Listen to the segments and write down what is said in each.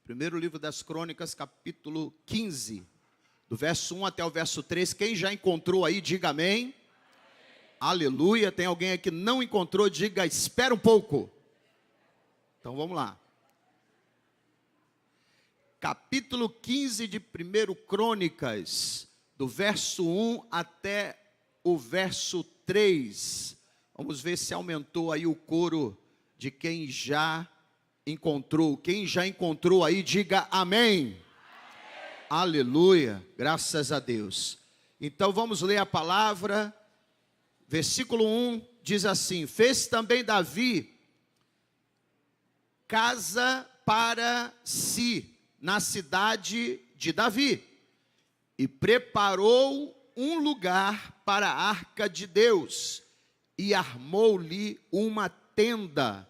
Primeiro livro das Crônicas, capítulo 15, do verso 1 até o verso 3. Quem já encontrou aí, diga amém. Amém. Aleluia. Tem alguém aqui que não encontrou, diga espera um pouco. Então vamos lá. Capítulo 15 de 1 Crônicas, do verso 1 até o verso 3. Vamos ver se aumentou aí o coro de quem já encontrou. Quem já encontrou aí, diga amém. Amém. Aleluia, graças a Deus. Então vamos ler a palavra. Versículo 1 diz assim: fez também Davi casa para si na cidade de Davi, e preparou um lugar para a arca de Deus, e armou-lhe uma tenda.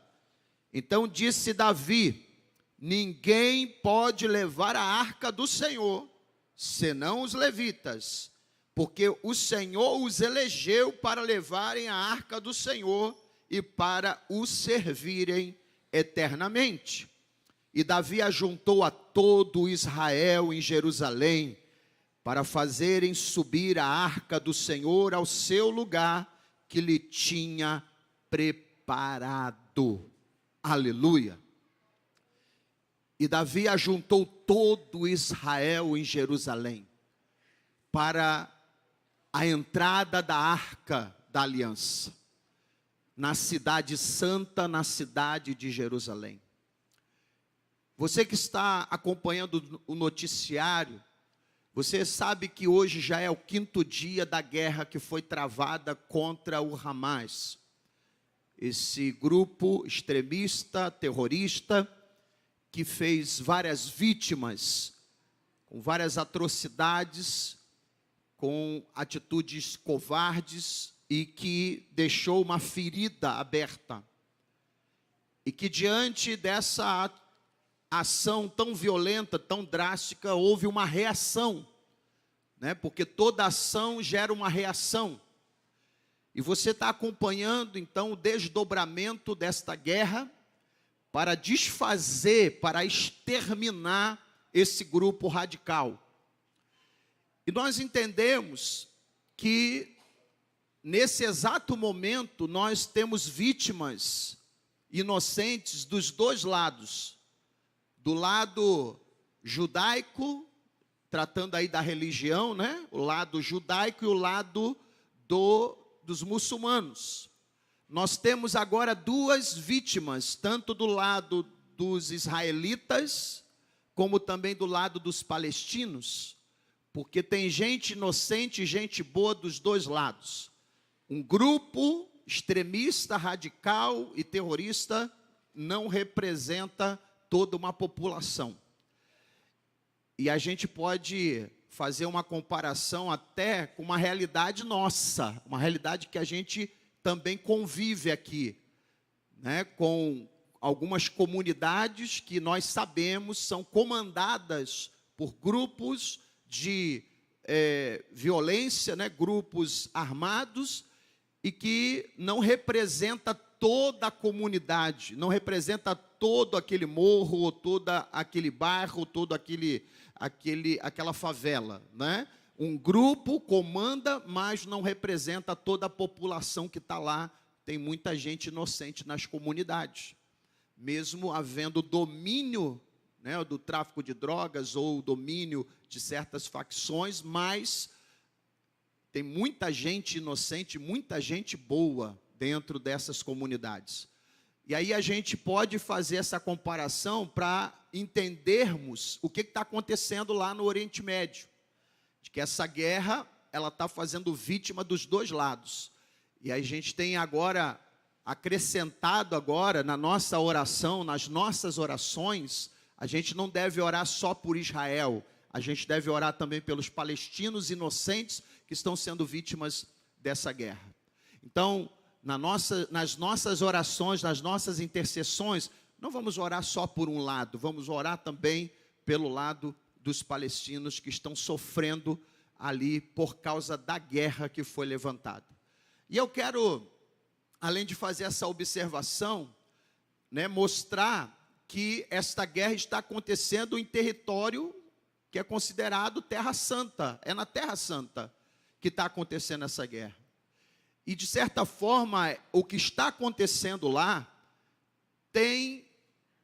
Então disse Davi: ninguém pode levar a arca do Senhor, senão os levitas, porque o Senhor os elegeu para levarem a arca do Senhor e para o servirem eternamente. E Davi ajuntou a todo Israel em Jerusalém, para fazerem subir a arca do Senhor ao seu lugar que lhe tinha preparado. Aleluia. E Davi ajuntou todo Israel em Jerusalém, para a entrada da arca da aliança, na cidade santa, na cidade de Jerusalém. Você que está acompanhando o noticiário, você sabe que hoje já é o 5º dia da guerra que foi travada contra o Hamas. Esse grupo extremista, terrorista, que fez várias vítimas, com várias atrocidades, com atitudes covardes e que deixou uma ferida aberta. E que diante dessa ação tão violenta, tão drástica, houve uma reação, né? Porque toda ação gera uma reação. E você está acompanhando então o desdobramento desta guerra para desfazer, para exterminar esse grupo radical. E nós entendemos que nesse exato momento nós temos vítimas inocentes dos dois lados. Do lado judaico, tratando aí da religião, né? O lado judaico e o lado dos muçulmanos. Nós temos agora duas vítimas, tanto do lado dos israelitas, como também do lado dos palestinos, porque tem gente inocente e gente boa dos dois lados. Um grupo extremista, radical e terrorista não representa toda uma população. E a gente pode fazer uma comparação até com uma realidade nossa, uma realidade que a gente também convive aqui, né, com algumas comunidades que nós sabemos são comandadas por grupos de violência, né, grupos armados, e que não representa toda a comunidade, não representa todo aquele morro, ou todo aquele bairro, ou todo aquela favela, né? Um grupo comanda, mas não representa toda a população que está lá. Tem muita gente inocente nas comunidades, mesmo havendo domínio, né, do tráfico de drogas ou domínio de certas facções, mas tem muita gente inocente, muita gente boa dentro dessas comunidades. E aí a gente pode fazer essa comparação para entendermos o que está acontecendo lá no Oriente Médio. De que essa guerra, ela está fazendo vítima dos dois lados. E a gente tem agora, acrescentado agora na nossa oração, nas nossas orações, a gente não deve orar só por Israel, a gente deve orar também pelos palestinos inocentes que estão sendo vítimas dessa guerra. Então, nas nossas orações, nas nossas intercessões, não vamos orar só por um lado, vamos orar também pelo lado dos palestinos que estão sofrendo ali por causa da guerra que foi levantada. E eu quero, além de fazer essa observação, né, mostrar que esta guerra está acontecendo em território que é considerado Terra Santa. É na Terra Santa que está acontecendo essa guerra. E, de certa forma, o que está acontecendo lá tem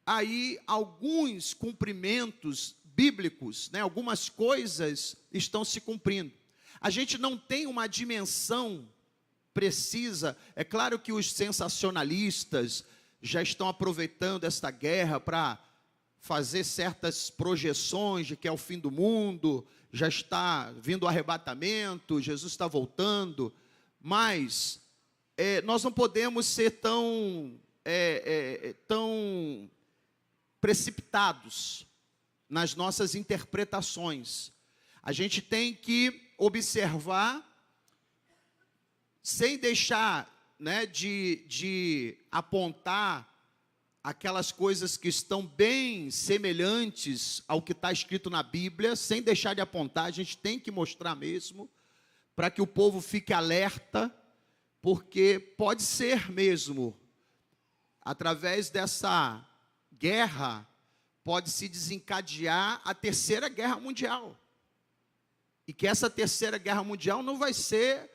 aí alguns cumprimentos bíblicos, né? Algumas coisas estão se cumprindo. A gente não tem uma dimensão precisa. É claro que os sensacionalistas já estão aproveitando esta guerra para fazer certas projeções de que é o fim do mundo, já está vindo o arrebatamento, Jesus está voltando, mas nós não podemos ser tão precipitados nas nossas interpretações. A gente tem que observar, sem deixar, né, de apontar aquelas coisas que estão bem semelhantes ao que está escrito na Bíblia, sem deixar de apontar, a gente tem que mostrar mesmo, para que o povo fique alerta, porque pode ser mesmo, através dessa guerra, pode se desencadear a terceira guerra mundial. E que essa terceira guerra mundial não vai ser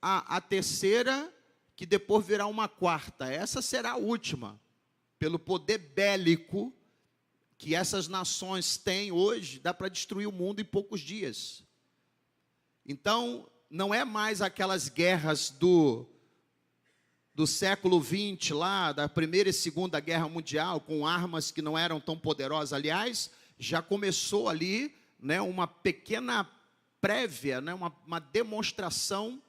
a terceira que depois virá uma quarta. Essa será a última. Pelo poder bélico que essas nações têm hoje, dá para destruir o mundo em poucos dias. Então, não é mais aquelas guerras do século XX, lá, da Primeira e Segunda Guerra Mundial, com armas que não eram tão poderosas. Aliás, já começou ali, né, uma pequena prévia, né, uma demonstração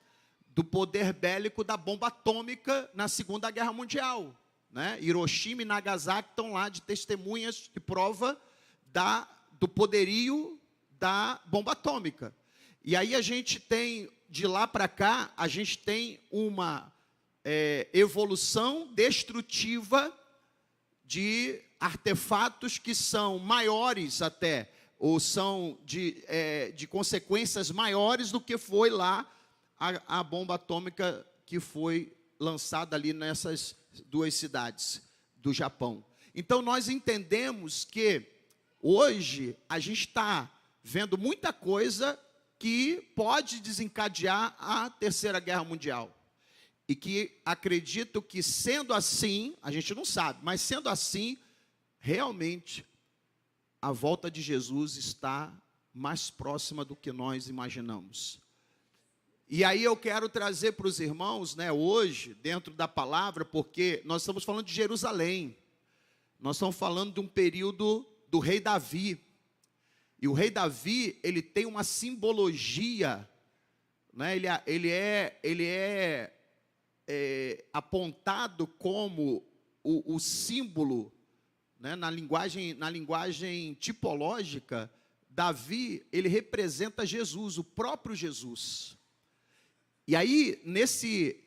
do poder bélico da bomba atômica na Segunda Guerra Mundial. Né? Hiroshima e Nagasaki estão lá de testemunhas de prova do poderio da bomba atômica. E aí a gente tem, de lá para cá, a gente tem uma evolução destrutiva de artefatos que são maiores até, ou são de consequências maiores do que foi lá a bomba atômica que foi lançada ali nessas duas cidades do Japão. Então nós entendemos que hoje a gente está vendo muita coisa que pode desencadear a Terceira Guerra Mundial. E que acredito que, sendo assim, a gente não sabe, mas sendo assim, realmente a volta de Jesus está mais próxima do que nós imaginamos. E aí eu quero trazer para os irmãos, né, hoje, dentro da palavra, porque nós estamos falando de Jerusalém. Nós estamos falando de um período do rei Davi. E o rei Davi, ele tem uma simbologia, né, ele é apontado como o símbolo, né, na linguagem tipológica. Davi, ele representa Jesus, o próprio Jesus. E aí, nesse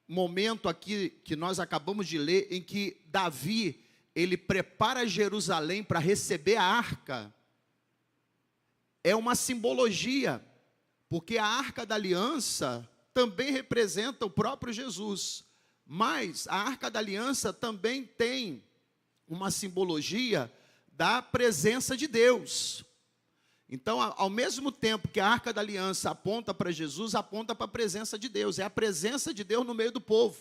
momento aqui que nós acabamos de ler, em que Davi, ele prepara Jerusalém para receber a arca, é uma simbologia, porque a arca da aliança também representa o próprio Jesus, mas a arca da aliança também tem uma simbologia da presença de Deus. Então, ao mesmo tempo que a arca da aliança aponta para Jesus, aponta para a presença de Deus. É a presença de Deus no meio do povo.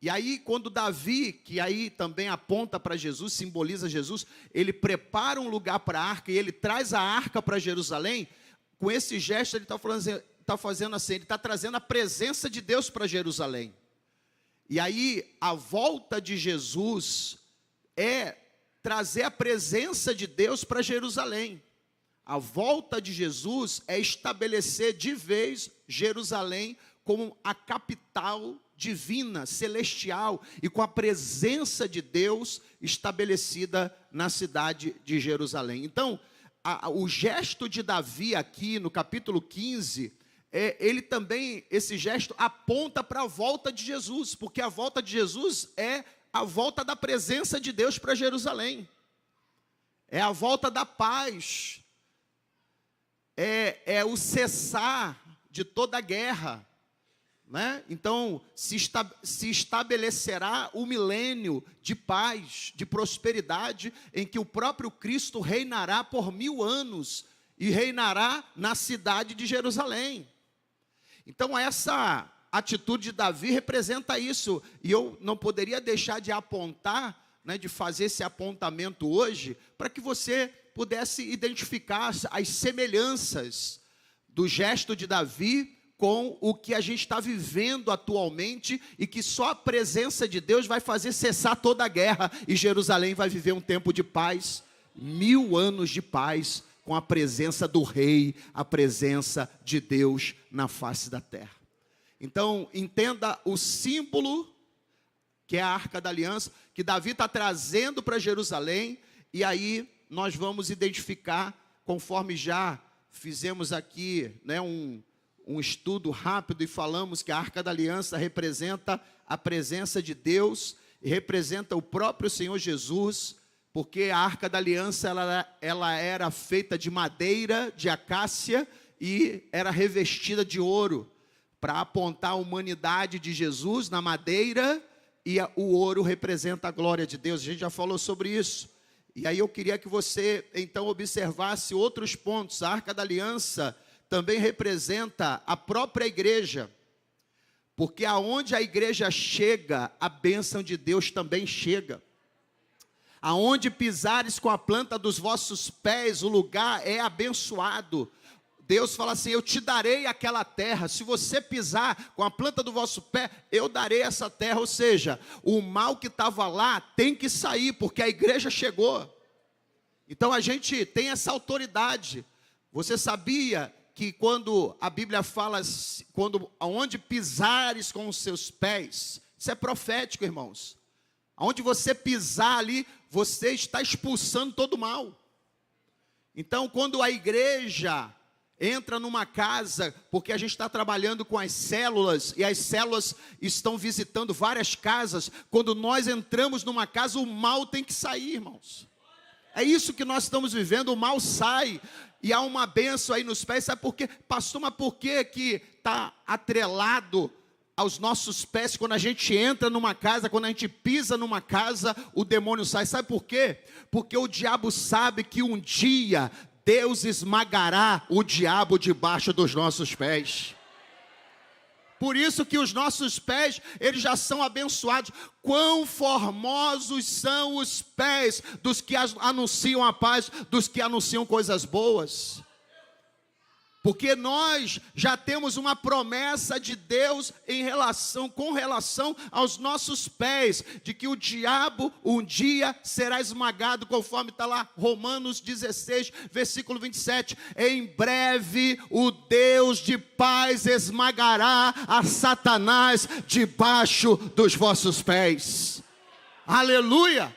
E aí, quando Davi, que aí também aponta para Jesus, simboliza Jesus, ele prepara um lugar para a arca e ele traz a arca para Jerusalém, com esse gesto ele está fazendo assim, ele está trazendo a presença de Deus para Jerusalém. E aí, a volta de Jesus é trazer a presença de Deus para Jerusalém. A volta de Jesus é estabelecer de vez Jerusalém como a capital divina, celestial, e com a presença de Deus estabelecida na cidade de Jerusalém. Então, o gesto de Davi aqui no capítulo 15, ele também, esse gesto aponta para a volta de Jesus, porque a volta de Jesus é a volta da presença de Deus para Jerusalém. É a volta da paz. É o cessar de toda a guerra. né? Então, se estabelecerá o milênio de paz, de prosperidade, em que o próprio Cristo reinará por 1000 anos, e reinará na cidade de Jerusalém. Então, essa atitude de Davi representa isso, e eu não poderia deixar de apontar, né, de fazer esse apontamento hoje, para que você pudesse identificar as semelhanças do gesto de Davi com o que a gente está vivendo atualmente, e que só a presença de Deus vai fazer cessar toda a guerra, e Jerusalém vai viver um tempo de paz, 1000 anos de paz, com a presença do rei, a presença de Deus na face da terra. Então, entenda o símbolo, que é a Arca da Aliança, que Davi está trazendo para Jerusalém, e aí nós vamos identificar, conforme já fizemos aqui, né, um estudo rápido, e falamos que a Arca da Aliança representa a presença de Deus, e representa o próprio Senhor Jesus, porque a Arca da Aliança, ela era feita de madeira, de acácia, e era revestida de ouro, para apontar a humanidade de Jesus na madeira, e o ouro representa a glória de Deus. A gente já falou sobre isso. E aí eu queria que você, então, observasse outros pontos. A Arca da Aliança também representa a própria igreja, porque aonde a igreja chega, a bênção de Deus também chega. Aonde pisares com a planta dos vossos pés, o lugar é abençoado. Deus fala assim: eu te darei aquela terra, se você pisar com a planta do vosso pé, eu darei essa terra. Ou seja, o mal que estava lá tem que sair, porque a igreja chegou. Então a gente tem essa autoridade. Você sabia que quando a Bíblia fala, aonde pisares com os seus pés, isso é profético, irmãos. Aonde você pisar ali, você está expulsando todo o mal. Então, quando a igreja entra numa casa, porque a gente está trabalhando com as células, e as células estão visitando várias casas, quando nós entramos numa casa, o mal tem que sair, irmãos. É isso que nós estamos vivendo, o mal sai, e há uma bênção aí nos pés. Sabe por quê? Pastor, mas por que está atrelado aos nossos pés? Quando a gente entra numa casa, quando a gente pisa numa casa, o demônio sai. Sabe por quê? Porque o diabo sabe que um dia Deus esmagará o diabo debaixo dos nossos pés. Por isso que os nossos pés, eles já são abençoados. Quão formosos são os pés dos que anunciam a paz, dos que anunciam coisas boas. Porque nós já temos uma promessa de Deus com relação aos nossos pés, de que o diabo um dia será esmagado, conforme está lá Romanos 16, versículo 27. Em breve o Deus de paz esmagará a Satanás debaixo dos vossos pés. Aleluia!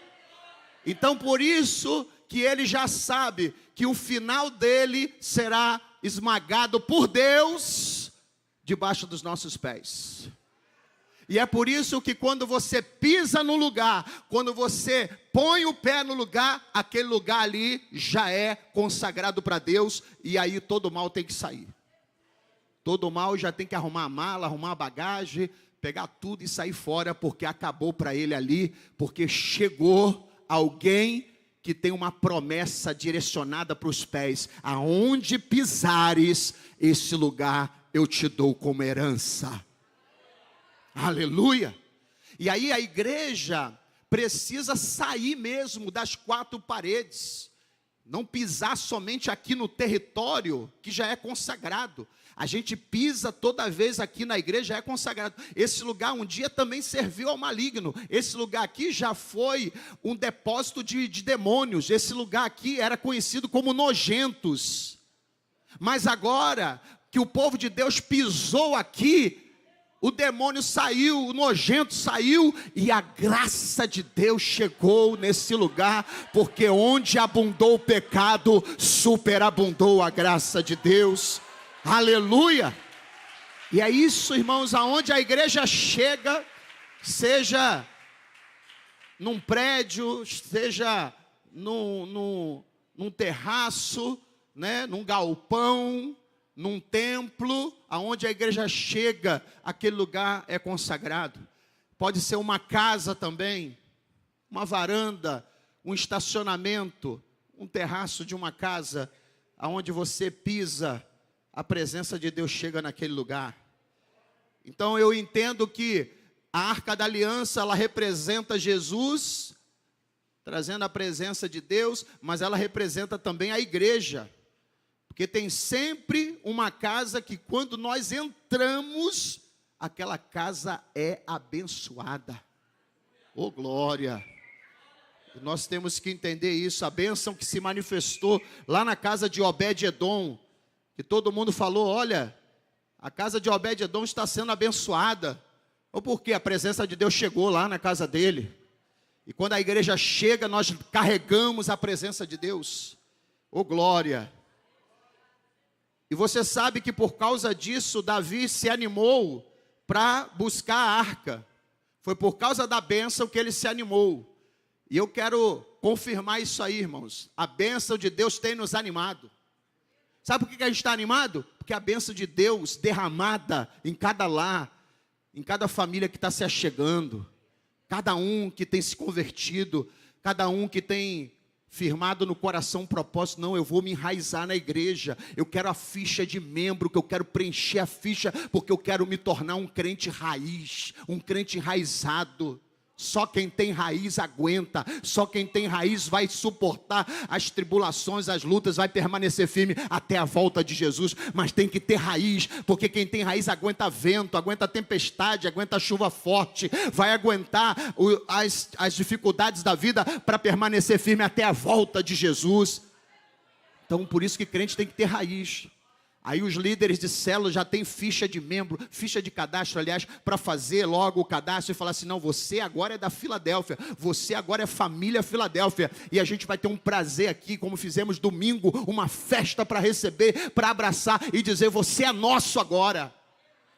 Então por isso que ele já sabe que o final dele será esmagado por Deus debaixo dos nossos pés. E é por isso que quando você pisa no lugar, quando você põe o pé no lugar, aquele lugar ali já é consagrado para Deus, e aí todo mal tem que sair. Todo mal já tem que arrumar a mala, arrumar a bagagem, pegar tudo e sair fora, porque acabou para ele ali, porque chegou alguém que tem uma promessa direcionada para os pés. Aonde pisares, esse lugar eu te dou como herança. Aleluia! E aí a igreja precisa sair mesmo das 4 paredes. Não pisar somente aqui no território que já é consagrado. A gente pisa toda vez aqui na igreja, é consagrado. Esse lugar um dia também serviu ao maligno. Esse lugar aqui já foi um depósito de demônios. Esse lugar aqui era conhecido como nojentos. Mas agora que o povo de Deus pisou aqui, o demônio saiu, o nojento saiu, e a graça de Deus chegou nesse lugar, porque onde abundou o pecado, superabundou a graça de Deus. Aleluia! E é isso, irmãos, aonde a igreja chega, seja num prédio, seja num terraço, né, num galpão, num templo, aonde a igreja chega, aquele lugar é consagrado. Pode ser uma casa também, uma varanda, um estacionamento, um terraço de uma casa, aonde você pisa, a presença de Deus chega naquele lugar. Então eu entendo que a Arca da Aliança, ela representa Jesus, trazendo a presença de Deus, mas ela representa também a igreja. Porque tem sempre uma casa que quando nós entramos, aquela casa é abençoada. Oh, glória! Nós temos que entender isso, a bênção que se manifestou lá na casa de Obed-Edom, que todo mundo falou, olha, a casa de Obed-Edom está sendo abençoada. Ou porque a presença de Deus chegou lá na casa dele. E quando a igreja chega, nós carregamos a presença de Deus. Oh, glória! E você sabe que por causa disso, Davi se animou para buscar a arca. Foi por causa da bênção que ele se animou. E eu quero confirmar isso aí, irmãos. A bênção de Deus tem nos animado. Sabe por que a gente está animado? Porque a bênção de Deus derramada em cada lar, em cada família que está se achegando, cada um que tem se convertido, cada um que tem firmado no coração um propósito, não, eu vou me enraizar na igreja, eu quero a ficha de membro, que eu quero preencher a ficha, porque eu quero me tornar um crente raiz, um crente enraizado. Só quem tem raiz aguenta, só quem tem raiz vai suportar as tribulações, as lutas, vai permanecer firme até a volta de Jesus. Mas tem que ter raiz, porque quem tem raiz aguenta vento, aguenta tempestade, aguenta chuva forte, vai aguentar as dificuldades da vida para permanecer firme até a volta de Jesus. Então por isso que crente tem que ter raiz. Aí os líderes de célula já têm ficha de membro, ficha de cadastro, aliás, para fazer logo o cadastro e falar assim, não, você agora é da Filadélfia, você agora é família Filadélfia, e a gente vai ter um prazer aqui, como fizemos domingo, uma festa para receber, para abraçar e dizer, você é nosso agora.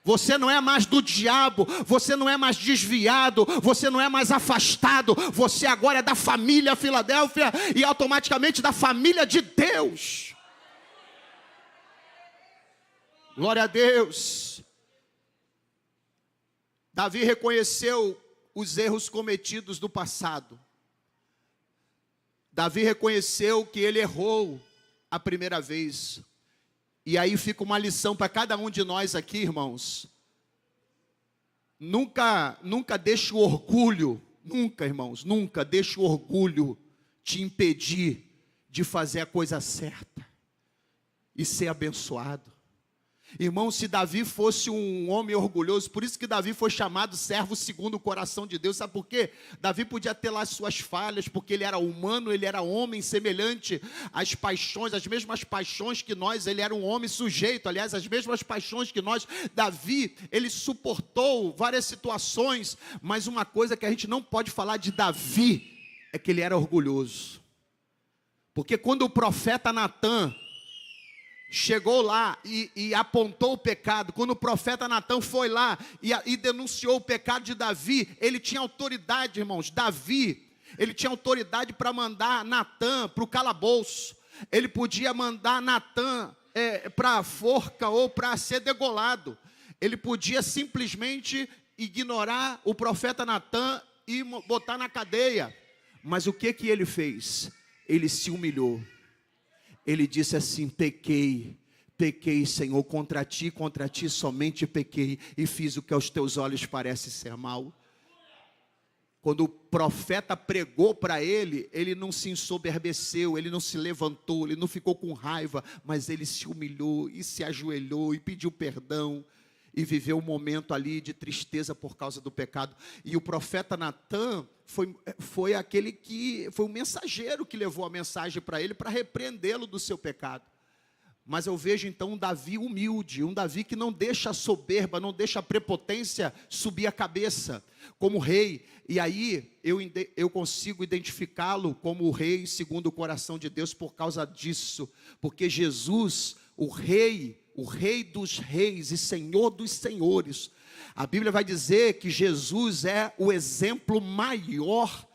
Você não é mais do diabo, você não é mais desviado, você não é mais afastado, você agora é da família Filadélfia e automaticamente da família de Deus. Glória a Deus. Davi reconheceu os erros cometidos do passado. Davi reconheceu que ele errou a primeira vez. E aí fica uma lição para cada um de nós aqui, irmãos. Nunca deixe o orgulho, irmãos, nunca deixe o orgulho te impedir de fazer a coisa certa e ser abençoado. Irmão, se Davi fosse um homem orgulhoso, por isso que Davi foi chamado servo segundo o coração de Deus, sabe por quê? Davi podia ter lá as suas falhas, porque ele era humano, ele era homem semelhante às paixões, as mesmas paixões que nós, ele era um homem sujeito, aliás, as mesmas paixões que nós. Davi, ele suportou várias situações, mas uma coisa que a gente não pode falar de Davi, é que ele era orgulhoso. Porque quando o profeta Natã chegou lá e apontou o pecado, quando o profeta Natã foi lá e denunciou o pecado de Davi, ele tinha autoridade, irmãos. Davi, ele tinha autoridade para mandar Natã para o calabouço. Ele podia mandar Natã para a forca ou para ser degolado. Ele podia simplesmente ignorar o profeta Natã e botar na cadeia. Mas o que ele fez? Ele se humilhou. Ele disse assim, pequei, Senhor, contra ti somente pequei, e fiz o que aos teus olhos parece ser mal. Quando o profeta pregou para ele, ele não se ensoberbeceu, ele não se levantou, ele não ficou com raiva, mas ele se humilhou e se ajoelhou e pediu perdão. E viveu um momento ali de tristeza por causa do pecado. E o profeta Natã foi aquele que foi o mensageiro que levou a mensagem para ele, para repreendê-lo do seu pecado. Mas eu vejo então um Davi humilde, um Davi que não deixa a soberba, não deixa a prepotência subir a cabeça, como rei. E aí eu consigo identificá-lo como o rei segundo o coração de Deus por causa disso. Porque Jesus, o rei dos reis e Senhor dos senhores. A Bíblia vai dizer que Jesus é o exemplo maior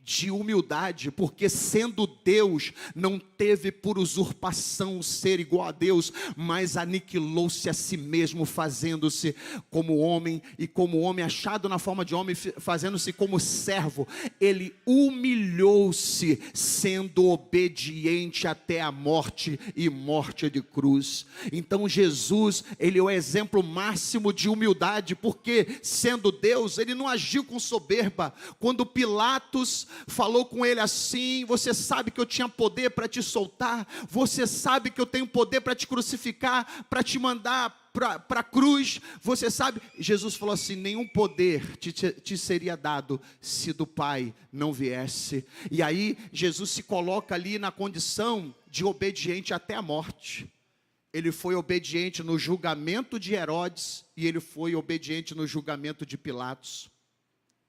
de humildade, porque sendo Deus, não teve por usurpação ser igual a Deus, mas aniquilou-se a si mesmo, fazendo-se como homem, e como homem achado na forma de homem, fazendo-se como servo. Ele humilhou-se, sendo obediente até a morte, e morte de cruz. Então Jesus, ele é o exemplo máximo de humildade, porque sendo Deus, ele não agiu com soberba. Quando Pilatos falou com ele assim: você sabe que eu tinha poder para te soltar, você sabe que eu tenho poder para te crucificar, para te mandar para a cruz, você sabe. Jesus falou assim: nenhum poder te seria dado se do Pai não viesse. E aí Jesus se coloca ali na condição de obediente até a morte. Ele foi obediente no julgamento de Herodes, e ele foi obediente no julgamento de Pilatos.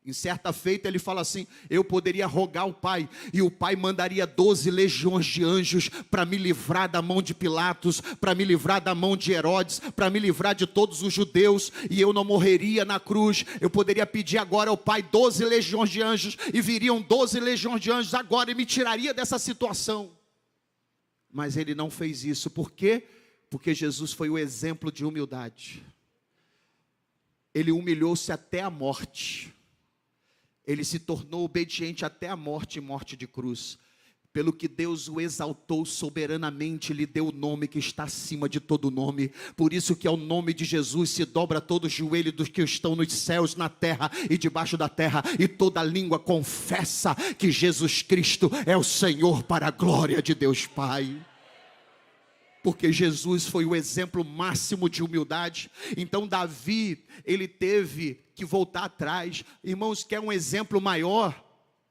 Em certa feita ele fala assim: eu poderia rogar ao Pai, e o Pai mandaria 12 legiões de anjos para me livrar da mão de Pilatos, para me livrar da mão de Herodes, para me livrar de todos os judeus, e eu não morreria na cruz. Eu poderia pedir agora ao Pai 12 legiões de anjos, e viriam 12 legiões de anjos agora, e me tiraria dessa situação. Mas ele não fez isso. Por quê? Porque Jesus foi o exemplo de humildade. Ele humilhou-se até a morte. Ele se tornou obediente até a morte, e morte de cruz. Pelo que Deus o exaltou soberanamente, lhe deu o nome que está acima de todo nome. Por isso que ao nome de Jesus se dobra todo o joelho dos que estão nos céus, na terra e debaixo da terra, e toda língua confessa que Jesus Cristo é o Senhor, para a glória de Deus Pai. Porque Jesus foi o exemplo máximo de humildade. Então Davi, ele teve que voltar atrás. Irmãos, quer um exemplo maior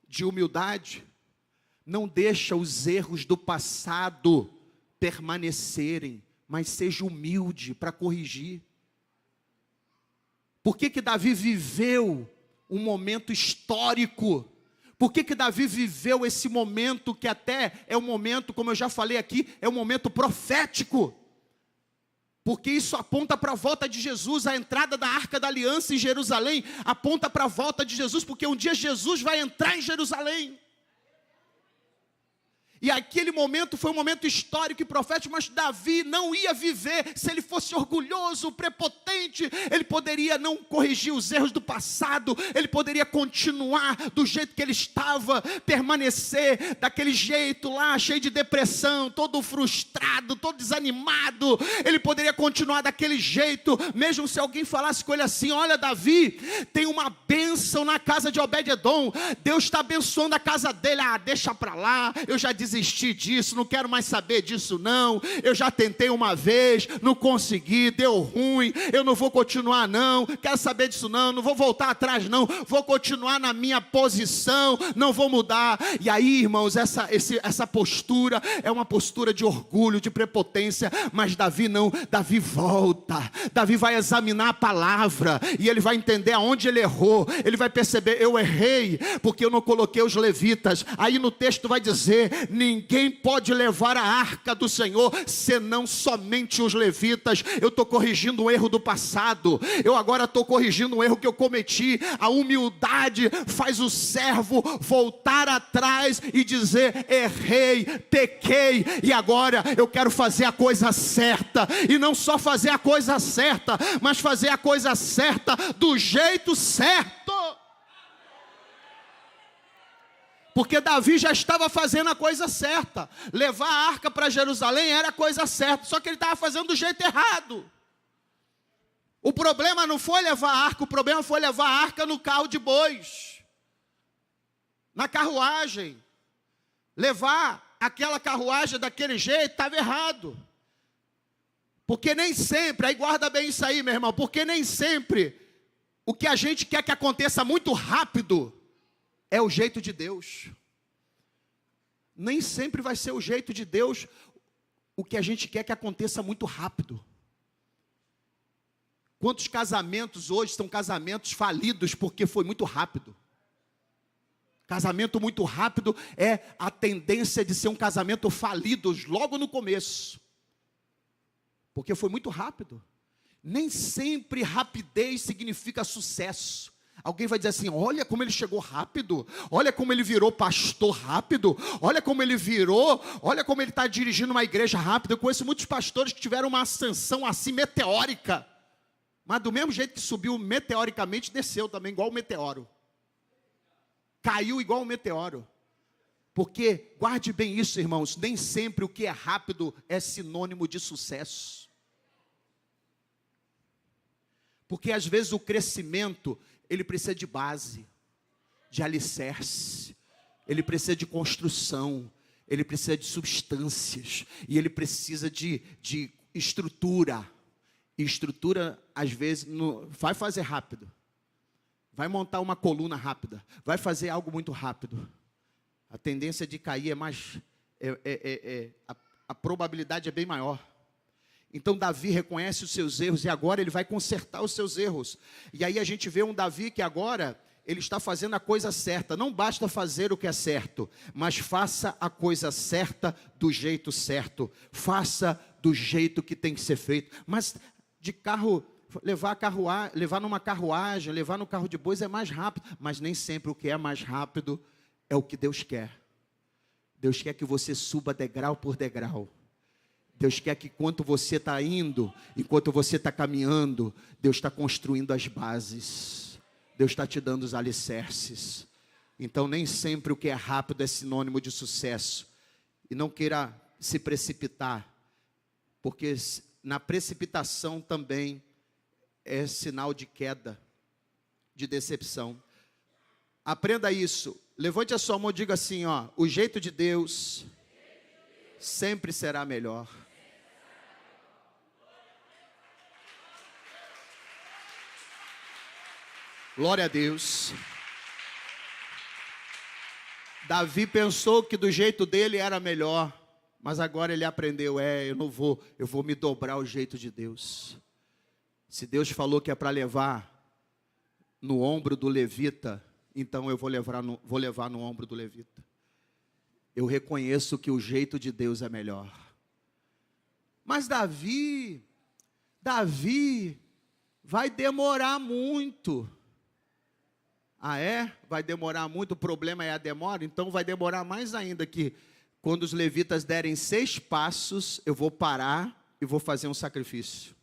de humildade? Não deixa os erros do passado permanecerem, mas seja humilde para corrigir. Por que Davi viveu um momento histórico? Por que Davi viveu esse momento que até é um momento, como eu já falei aqui, é um momento profético? Porque isso aponta para a volta de Jesus. A entrada da Arca da Aliança em Jerusalém aponta para a volta de Jesus, porque um dia Jesus vai entrar em Jerusalém. E aquele momento foi um momento histórico e profético, mas Davi não ia viver. Se ele fosse orgulhoso, prepotente, ele poderia não corrigir os erros do passado, ele poderia continuar do jeito que ele estava, permanecer daquele jeito lá, cheio de depressão, todo frustrado, todo desanimado. Ele poderia continuar daquele jeito, mesmo se alguém falasse com ele assim: olha, Davi, tem uma bênção na casa de Obed-edom, Deus está abençoando a casa dele. Ah, deixa para lá, eu já desisti disso, não quero mais saber disso não, eu já tentei uma vez, não consegui, deu ruim, eu não vou continuar não, quero saber disso não vou voltar atrás não, vou continuar na minha posição, não vou mudar. E aí, irmãos, essa postura é uma postura de orgulho, de prepotência. Mas Davi não, Davi volta, Davi vai examinar a palavra, e ele vai entender aonde ele errou. Ele vai perceber: eu errei, porque eu não coloquei os levitas. Aí no texto vai dizer: ninguém pode levar a arca do Senhor, senão somente os levitas. Eu estou corrigindo um erro do passado, eu agora estou corrigindo um erro que eu cometi. A humildade faz o servo voltar atrás e dizer: errei, pequei, e agora eu quero fazer a coisa certa. E não só fazer a coisa certa, mas fazer a coisa certa do jeito certo. Porque Davi já estava fazendo a coisa certa. Levar a arca para Jerusalém era a coisa certa, só que ele estava fazendo do jeito errado. O problema não foi levar a arca, o problema foi levar a arca no carro de bois, na carruagem. Levar aquela carruagem daquele jeito estava errado. Porque nem sempre, aí guarda bem isso aí, meu irmão, porque nem sempre o que a gente quer que aconteça muito rápido é o jeito de Deus. Nem sempre vai ser o jeito de Deus o que a gente quer que aconteça muito rápido. Quantos casamentos hoje são casamentos falidos porque foi muito rápido? Casamento muito rápido é a tendência de ser um casamento falido logo no começo. Porque foi muito rápido. Nem sempre rapidez significa sucesso. Alguém vai dizer assim: olha como ele chegou rápido, olha como ele virou pastor rápido, olha como ele virou, olha como ele está dirigindo uma igreja rápido. Eu conheço muitos pastores que tiveram uma ascensão assim meteórica, mas do mesmo jeito que subiu meteoricamente, desceu também igual um meteoro, caiu igual um meteoro. Porque, guarde bem isso, irmãos, nem sempre o que é rápido é sinônimo de sucesso. Porque às vezes o crescimento, ele precisa de base, de alicerce, ele precisa de construção, ele precisa de substâncias, e ele precisa de estrutura. E estrutura, às vezes, vai fazer rápido, vai montar uma coluna rápida, vai fazer algo muito rápido. A tendência de cair é mais, a probabilidade é bem maior. Então Davi reconhece os seus erros e agora ele vai consertar os seus erros. E aí a gente vê um Davi que agora ele está fazendo a coisa certa. Não basta fazer o que é certo, mas faça a coisa certa do jeito certo. Faça do jeito que tem que ser feito. Mas de carro, levar numa carruagem, levar no carro de bois é mais rápido. Mas nem sempre o que é mais rápido é o que Deus quer. Deus quer que você suba degrau por degrau. Deus quer que enquanto você está indo, enquanto você está caminhando, Deus está construindo as bases. Deus está te dando os alicerces. Então nem sempre o que é rápido é sinônimo de sucesso. E não queira se precipitar, porque na precipitação também é sinal de queda, de decepção. Aprenda isso. Levante a sua mão e diga assim, ó: o jeito de Deus sempre será melhor. Glória a Deus. Davi pensou que do jeito dele era melhor, mas agora ele aprendeu: eu vou me dobrar ao jeito de Deus. Se Deus falou que é para levar no ombro do levita, então eu vou levar no ombro do levita. Eu reconheço que o jeito de Deus é melhor. Mas Davi vai demorar muito. Ah, é? Vai demorar muito, o problema é a demora? Então vai demorar mais ainda, que quando os levitas derem 6 passos, eu vou parar e vou fazer um sacrifício.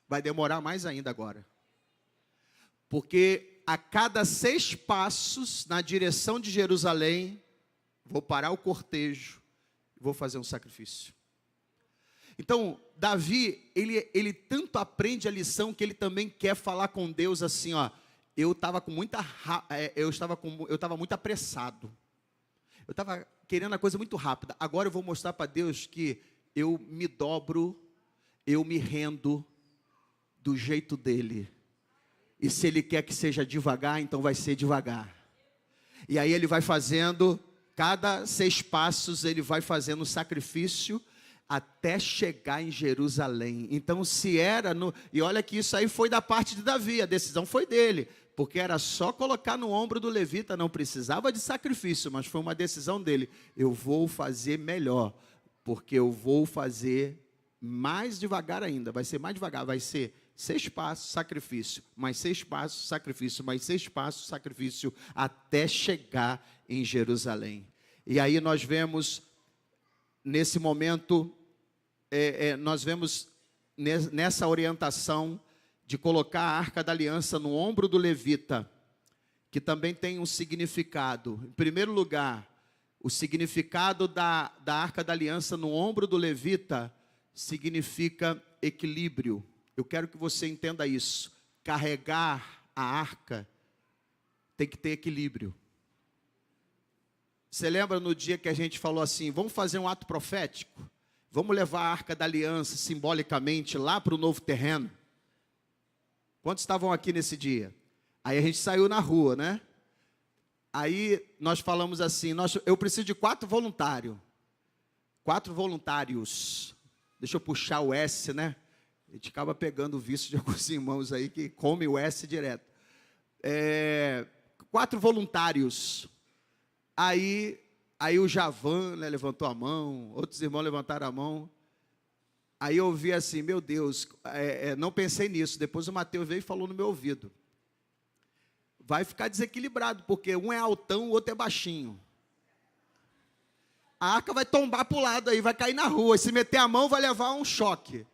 Vai demorar mais ainda agora. Porque a cada 6 passos na direção de Jerusalém, vou parar o cortejo e vou fazer um sacrifício. Então, Davi, ele tanto aprende a lição que ele também quer falar com Deus assim, ó: eu estava muito apressado. Eu estava querendo a coisa muito rápida. Agora eu vou mostrar para Deus que eu me dobro, eu me rendo do jeito dele. E se ele quer que seja devagar, então vai ser devagar. E aí ele vai fazendo, cada 6 passos ele vai fazendo sacrifício até chegar em Jerusalém. Então se era e olha que isso aí foi da parte de Davi, a decisão foi dele, porque era só colocar no ombro do levita, não precisava de sacrifício, mas foi uma decisão dele: eu vou fazer melhor, porque eu vou fazer mais devagar ainda, vai ser mais devagar, vai ser 6 passos, sacrifício, mais 6 passos, sacrifício, mais 6 passos, sacrifício, até chegar em Jerusalém. E aí nós vemos, nesse momento, nós vemos nessa orientação de colocar a Arca da Aliança no ombro do levita, que também tem um significado. Em primeiro lugar, o significado da Arca da Aliança no ombro do levita significa equilíbrio. Eu quero que você entenda isso. Carregar a arca tem que ter equilíbrio. Você lembra no dia que a gente falou assim: vamos fazer um ato profético? Vamos levar a Arca da Aliança simbolicamente lá para o novo terreno? Quantos estavam aqui nesse dia? Aí a gente saiu na rua, né? Aí nós falamos assim: eu preciso de 4 voluntários. 4 voluntários. Deixa eu puxar o S, né? A gente acaba pegando o vício de alguns irmãos aí que come o S direto. 4 voluntários. Aí o Javan, né, levantou a mão, outros irmãos levantaram a mão. Aí eu ouvi assim: meu Deus, não pensei nisso. Depois o Mateus veio e falou no meu ouvido. vai ficar desequilibrado, porque um é altão, o outro é baixinho. A arca vai tombar para o lado aí, vai cair na rua. Se meter a mão, vai levar um choque.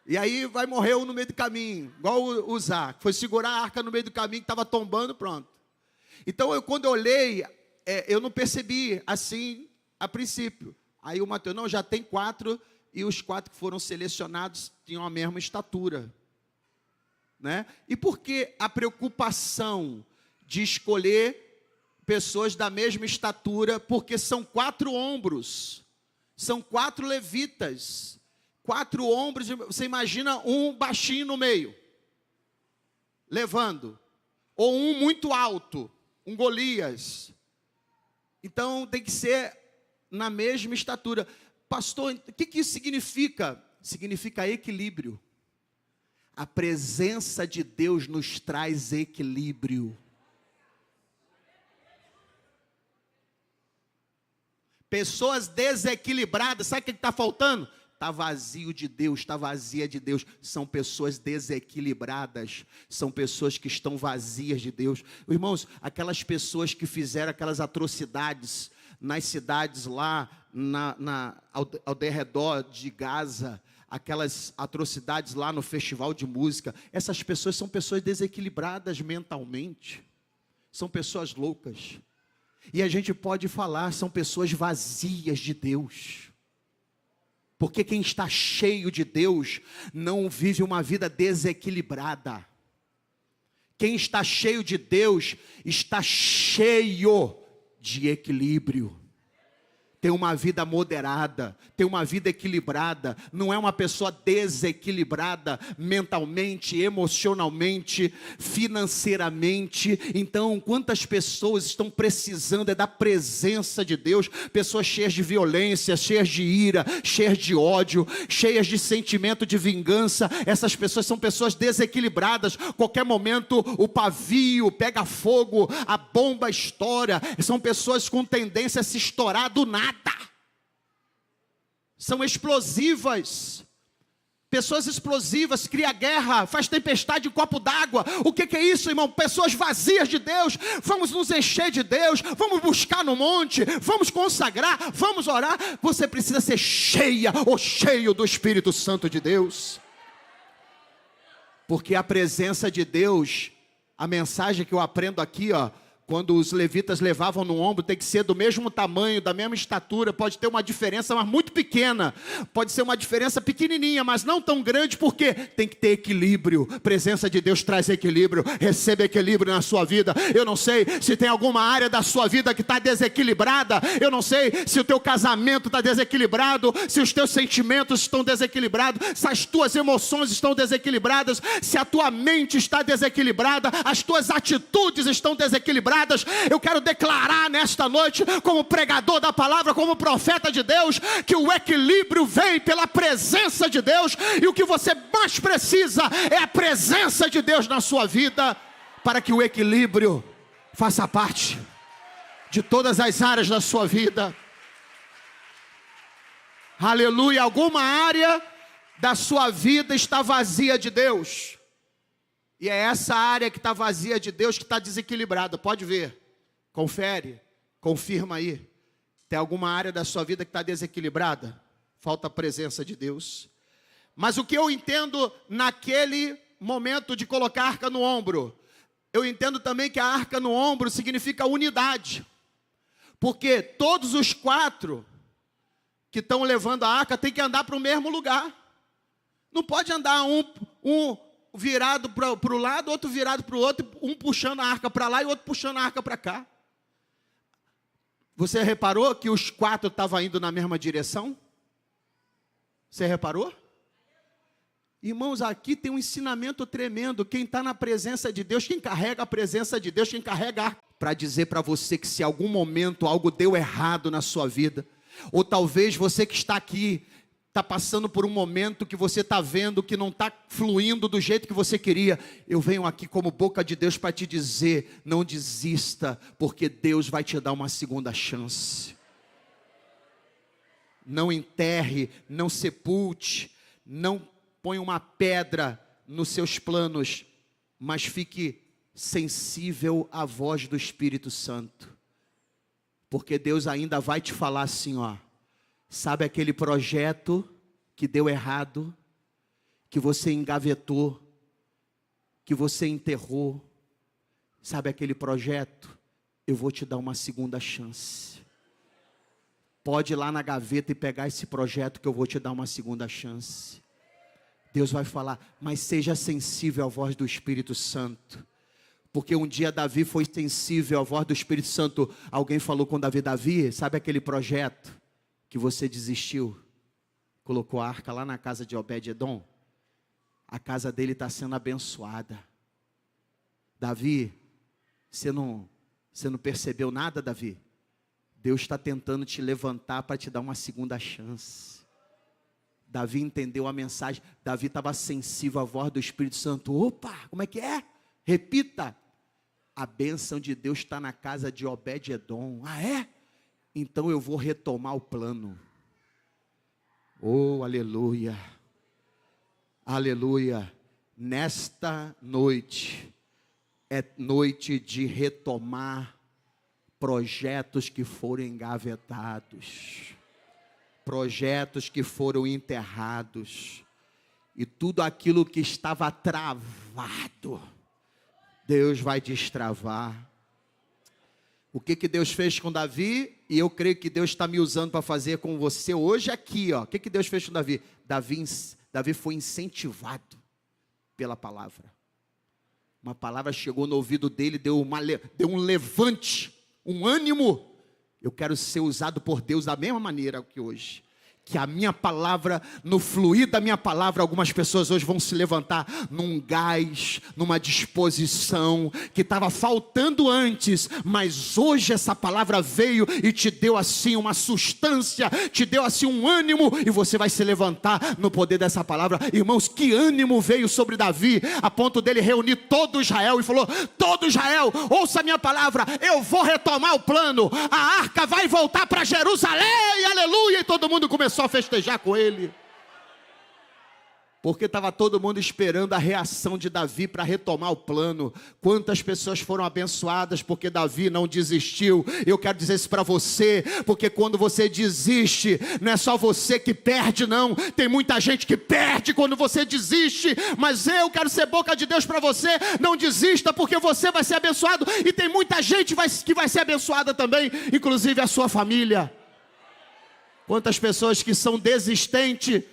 E aí vai morrer um no meio do caminho, igual o Zá, que foi segurar a arca no meio do caminho, que estava tombando, pronto. Então, quando eu olhei, eu não percebi assim a princípio. Aí o Mateus, não, já tem 4, e os 4 que foram selecionados tinham a mesma estatura. Né? E por que a preocupação de escolher pessoas da mesma estatura? Porque são 4 ombros, são 4 levitas, 4 ombros. Você imagina um baixinho no meio, levando, ou um muito alto, um Golias. Então tem que ser na mesma estatura. Pastor, o que isso significa? Significa equilíbrio. A presença de Deus nos traz equilíbrio. Pessoas desequilibradas, sabe o que está faltando? Está vazio de Deus, está vazia de Deus. São pessoas desequilibradas, são pessoas que estão vazias de Deus. Irmãos, aquelas pessoas que fizeram aquelas atrocidades nas cidades lá, ao derredor de Gaza, aquelas atrocidades lá no festival de música, essas pessoas são pessoas desequilibradas mentalmente, são pessoas loucas, e a gente pode falar, são pessoas vazias de Deus, porque quem está cheio de Deus, não vive uma vida desequilibrada. Quem está cheio de Deus, está cheio de equilíbrio. Tem uma vida moderada, tem uma vida equilibrada, não é uma pessoa desequilibrada mentalmente, emocionalmente, financeiramente. Então, quantas pessoas estão precisando da presença de Deus? Pessoas cheias de violência, cheias de ira, cheias de ódio, cheias de sentimento de vingança. Essas pessoas são pessoas desequilibradas. Qualquer momento o pavio pega fogo, a bomba estoura. São pessoas com tendência a se estourar do nada. São explosivas. Pessoas explosivas, cria guerra, faz tempestade em copo d'água. O que é isso, irmão? Pessoas vazias de Deus. Vamos nos encher de Deus, vamos buscar no monte, vamos consagrar, vamos orar. Você precisa ser cheia ou cheio do Espírito Santo de Deus. Porque a presença de Deus, a mensagem que eu aprendo aqui, quando os levitas levavam no ombro, tem que ser do mesmo tamanho, da mesma estatura. Pode ter uma diferença, mas muito pequena. Pode ser uma diferença pequenininha, mas não tão grande, porque tem que ter equilíbrio. Presença de Deus traz equilíbrio. Receba equilíbrio na sua vida. Eu não sei se tem alguma área da sua vida que está desequilibrada. Eu não sei se o teu casamento está desequilibrado, se os teus sentimentos estão desequilibrados, se as tuas emoções estão desequilibradas, se a tua mente está desequilibrada, as tuas atitudes estão desequilibradas. Eu quero declarar nesta noite, como pregador da palavra, como profeta de Deus, que o equilíbrio vem pela presença de Deus, e o que você mais precisa é a presença de Deus na sua vida, para que o equilíbrio faça parte de todas as áreas da sua vida. Aleluia. Alguma área da sua vida está vazia de Deus. E é essa área que está vazia de Deus que está desequilibrada. Pode ver, confere, confirma aí. Tem alguma área da sua vida que está desequilibrada? Falta a presença de Deus. Mas o que eu entendo naquele momento de colocar a arca no ombro? Eu entendo também que a arca no ombro significa unidade. Porque todos os 4 que estão levando a arca têm que andar para o mesmo lugar. Não pode andar um virado para o lado, outro virado para o outro, um puxando a arca para lá e outro puxando a arca para cá. Você reparou que os 4 estavam indo na mesma direção? Você reparou? Irmãos, aqui tem um ensinamento tremendo. Quem está na presença de Deus, quem carrega a presença de Deus, quem carrega a arca, para dizer para você que se algum momento algo deu errado na sua vida, ou talvez você que está aqui, está passando por um momento que você está vendo que não está fluindo do jeito que você queria, eu venho aqui como boca de Deus para te dizer, não desista, porque Deus vai te dar uma segunda chance. Não enterre, não sepulte, não põe uma pedra nos seus planos, mas fique sensível à voz do Espírito Santo. Porque Deus ainda vai te falar assim, ó. Sabe aquele projeto que deu errado, que você engavetou, que você enterrou? Sabe aquele projeto? Eu vou te dar uma segunda chance. Pode ir lá na gaveta e pegar esse projeto que eu vou te dar uma segunda chance. Deus vai falar, mas seja sensível à voz do Espírito Santo. Porque um dia Davi foi sensível à voz do Espírito Santo. Alguém falou com Davi, Davi, sabe aquele projeto que você desistiu? Colocou a arca lá na casa de Obed-edom. A casa dele está sendo abençoada. Davi, você não percebeu nada, Davi? Deus está tentando te levantar para te dar uma segunda chance. Davi entendeu a mensagem. Davi estava sensível à voz do Espírito Santo. Opa, como é que é? Repita. A bênção de Deus está na casa de Obed-edom. Ah, é? Então eu vou retomar o plano. Oh, aleluia. Aleluia. Nesta noite, é noite de retomar projetos que foram engavetados. Projetos que foram enterrados. E tudo aquilo que estava travado, Deus vai destravar. O que Deus fez com Davi, e eu creio que Deus está me usando para fazer com você hoje aqui, ó. O que Deus fez com Davi? Davi foi incentivado pela palavra. Uma palavra chegou no ouvido dele, deu um levante, um ânimo. Eu quero ser usado por Deus da mesma maneira que hoje. Que a minha palavra, no fluir da minha palavra, algumas pessoas hoje vão se levantar num gás, numa disposição que estava faltando antes, mas hoje essa palavra veio e te deu assim uma substância, te deu assim um ânimo, e você vai se levantar no poder dessa palavra. Irmãos, que ânimo veio sobre Davi, a ponto dele reunir todo Israel e falou, todo Israel, ouça a minha palavra, eu vou retomar o plano, a arca vai voltar para Jerusalém, aleluia, e todo mundo começou a festejar com ele, porque estava todo mundo esperando a reação de Davi para retomar o plano. Quantas pessoas foram abençoadas porque Davi não desistiu? Eu quero dizer isso para você, porque quando você desiste, não é só você que perde, não, tem muita gente que perde quando você desiste, mas eu quero ser boca de Deus para você. Não desista, porque você vai ser abençoado, e tem muita gente que vai ser abençoada também, inclusive a sua família. Quantas pessoas que são desistentes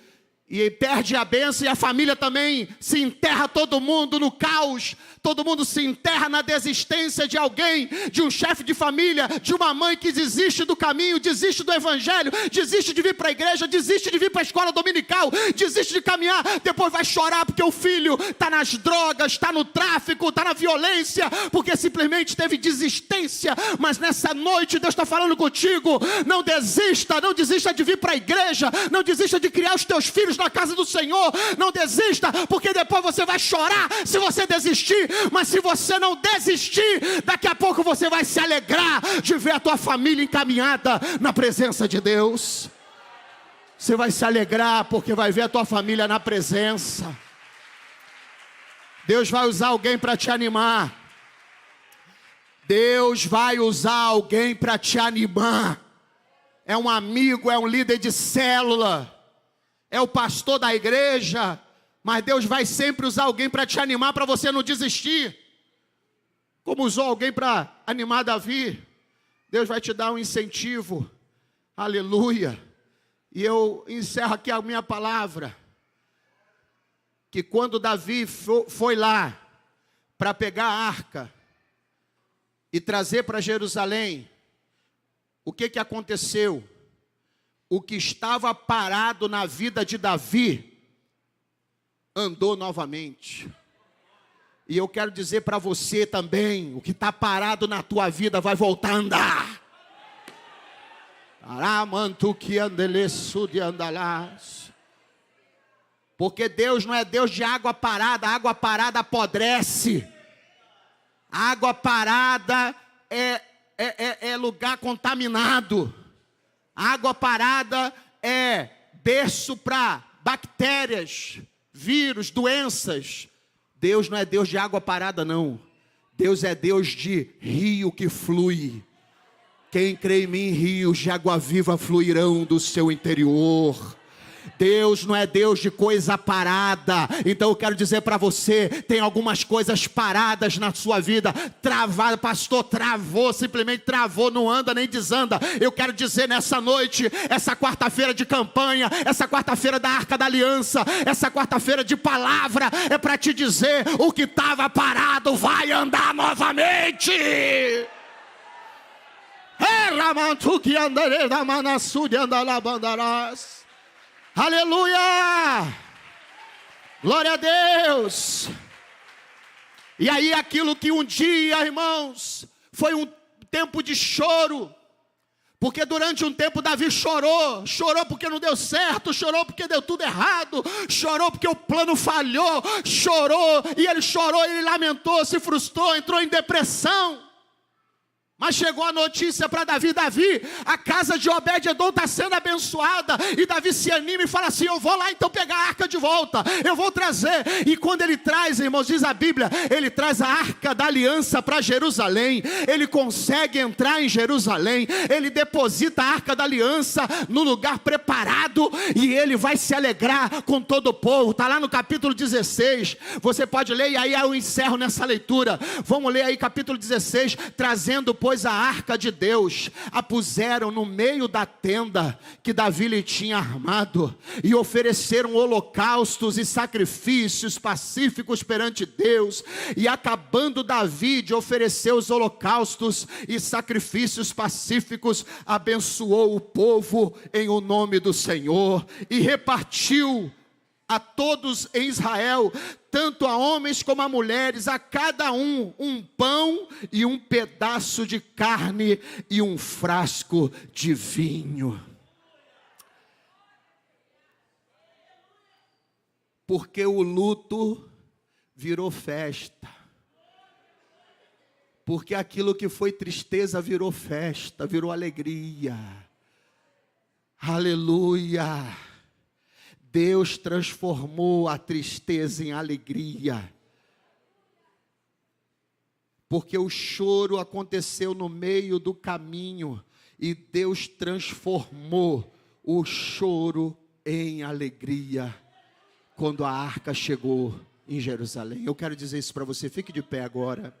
e perde a bênção, e a família também se enterra, todo mundo no caos, todo mundo se enterra na desistência de alguém, de um chefe de família, de uma mãe que desiste do caminho, desiste do evangelho, desiste de vir para a igreja, desiste de vir para a escola dominical, desiste de caminhar, depois vai chorar porque o filho está nas drogas, está no tráfico, está na violência, porque simplesmente teve desistência. Mas nessa noite Deus está falando contigo, não desista de vir para a igreja, não desista de criar os teus filhos na casa do Senhor, não desista, porque depois você vai chorar se você desistir, mas se você não desistir, daqui a pouco você vai se alegrar de ver a tua família encaminhada na presença de Deus. Você vai se alegrar porque vai ver a tua família na presença. Deus vai usar alguém para te animar. Deus vai usar alguém para te animar. É um amigo, é um líder de célula, é o pastor da igreja, mas Deus vai sempre usar alguém para te animar, para você não desistir. Como usou alguém para animar Davi, Deus vai te dar um incentivo. Aleluia. E eu encerro aqui a minha palavra, que quando Davi foi lá para pegar a arca e trazer para Jerusalém, o que aconteceu? O que estava parado na vida de Davi andou novamente. E eu quero dizer para você também, o que está parado na tua vida vai voltar a andar. Porque Deus não é Deus de água parada. A água parada apodrece. A água parada é lugar contaminado. A água parada é berço para bactérias, vírus, doenças. Deus não é Deus de água parada, não. Deus é Deus de rio que flui. Quem crê em mim, rios de água viva fluirão do seu interior. Deus não é Deus de coisa parada. Então eu quero dizer para você, tem algumas coisas paradas na sua vida, travada. Pastor, travou, simplesmente travou, não anda nem desanda. Eu quero dizer nessa noite, essa quarta-feira de campanha, essa quarta-feira da Arca da Aliança, essa quarta-feira de palavra, é para te dizer, o que estava parado vai andar novamente. Aleluia! Glória a Deus! E aí aquilo que um dia, irmãos, foi um tempo de choro, porque durante um tempo Davi chorou porque não deu certo, chorou porque deu tudo errado, chorou porque o plano falhou, chorou, ele lamentou, se frustrou, entrou em depressão. Mas chegou a notícia para Davi, a casa de Obed-edom está sendo abençoada, e Davi se anima e fala assim, eu vou lá então pegar a arca de volta, eu vou trazer. E quando ele traz, irmãos, diz a Bíblia, ele traz a arca da aliança para Jerusalém, ele consegue entrar em Jerusalém, ele deposita a arca da aliança no lugar preparado, e ele vai se alegrar com todo o povo. Está lá no capítulo 16, você pode ler, e aí eu encerro nessa leitura. Vamos ler aí capítulo 16, trazendo pois a arca de Deus, a puseram no meio da tenda que Davi lhe tinha armado, e ofereceram holocaustos e sacrifícios pacíficos perante Deus. E acabando Davi de oferecer os holocaustos e sacrifícios pacíficos, abençoou o povo em o nome do Senhor, e repartiu a todos em Israel, tanto a homens como a mulheres, a cada um pão e um pedaço de carne e um frasco de vinho. Porque o luto virou festa. Porque aquilo que foi tristeza virou festa, virou alegria. Aleluia! Deus transformou a tristeza em alegria, porque o choro aconteceu no meio do caminho, e Deus transformou o choro em alegria, quando a arca chegou em Jerusalém. Eu quero dizer isso para você, fique de pé agora.